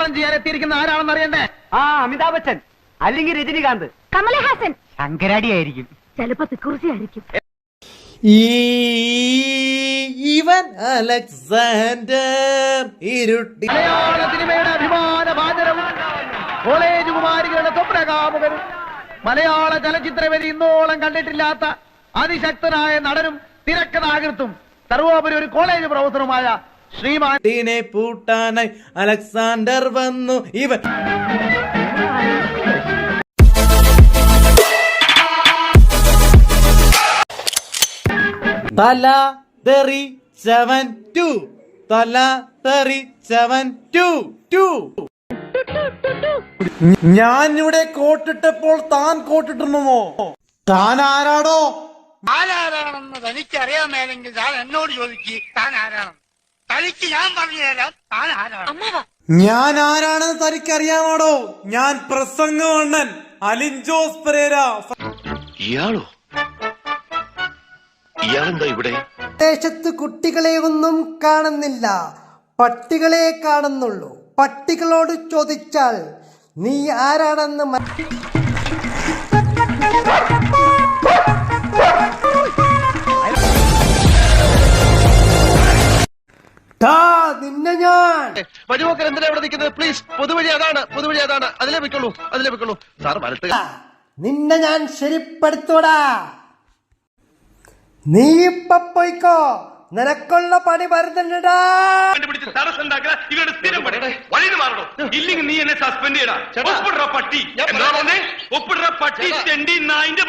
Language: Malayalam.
വിഭാവനം ചെയ്യാൻ എത്തിയിരിക്കുന്ന ആരാണെന്ന് അറിയണ്ടേ? അമിതാഭ് ബച്ചൻ അല്ലെങ്കിൽ രജനികാന്ത്, കമലഹാസൻ, ശങ്കരാടി ആയിരിക്കും, ചിലപ്പോ തിക്കുറിശി ആയിരിക്കും. ഇവൻ അലക്സാണ്ടർ ഇരുട്ടി. മലയാള സിനിമയുടെ അഭിമാന ഭാജനവും കോളേജ് കുമാരികളുടെ സ്വപ്നകാമുകനും മലയാള ചലച്ചിത്രവേദി ഇന്നോളം കണ്ടിട്ടില്ലാത്ത അതിശക്തനായ നടനും തിരക്കഥാകൃത്തും സർവോപരി ഒരു കോളേജ് പ്രൊഫസറുമായ ശ്രീമാനെ പൂട്ടാനായി അലക്സാണ്ടർ വന്നു. ഇവൻ തല തെറിച്ചവൻ ടു, തല തെറിച്ചവൻ ടു ടു. ഞാൻ ഇവിടെ കോട്ടിട്ടപ്പോൾ താൻ കോട്ടിട്ടുണ്ടോ? താൻ ആരാടോ? ആരാണെന്ന് തനിക്കറിയാമേലെങ്കിൽ താൻ എന്നോട് ചോദിക്കുക. താൻ ആരാണ്? തനിക്ക് ഞാൻ പറഞ്ഞു തരാം താൻ ആരാണ്. ഞാൻ ആരാണെന്ന് തനിക്കറിയാമാടോ? ഞാൻ പ്രസംഗവണ്ണൻ അലിൻ ജോസ് പെരേര. ഇയാളോ? ഇയാളെന്താ ഇവിടെ? ദേശത്ത് കുട്ടികളെ ഒന്നും കാണുന്നില്ല, പട്ടികളെ കാണുന്നുള്ളൂ. പട്ടികളോട് ചോദിച്ചാൽ നീ ആരാണെന്ന് നിന്നെ ഞാൻ വഴിപോക്കർ എന്തിനാ ഇവിടെ നിൽക്കുന്നത്? പ്ലീസ്, പൊതുവഴി അതാണ്, പൊതുവഴി അതാണ്, അതിലേ വെക്കുള്ളൂ, അതിലേ വെക്കുള്ളൂ. സാർ വരട്ടെ. നിന്നെ ഞാൻ ശരിപ്പെടുത്തോടാ. നീ ഇപ്പൊ പോയിക്കോ, നിനക്കുള്ള പണി വരുന്നുണ്ടാ. വഴിന് മാറണോ? ഇല്ലെങ്കിൽ നീ എന്നെ സസ്പെൻഡ് ചെയ്യടാ. ഒപ്പിടുற പട്ടി, ഒപ്പിടുற പട്ടി, തെണ്ടി നായിന്റെ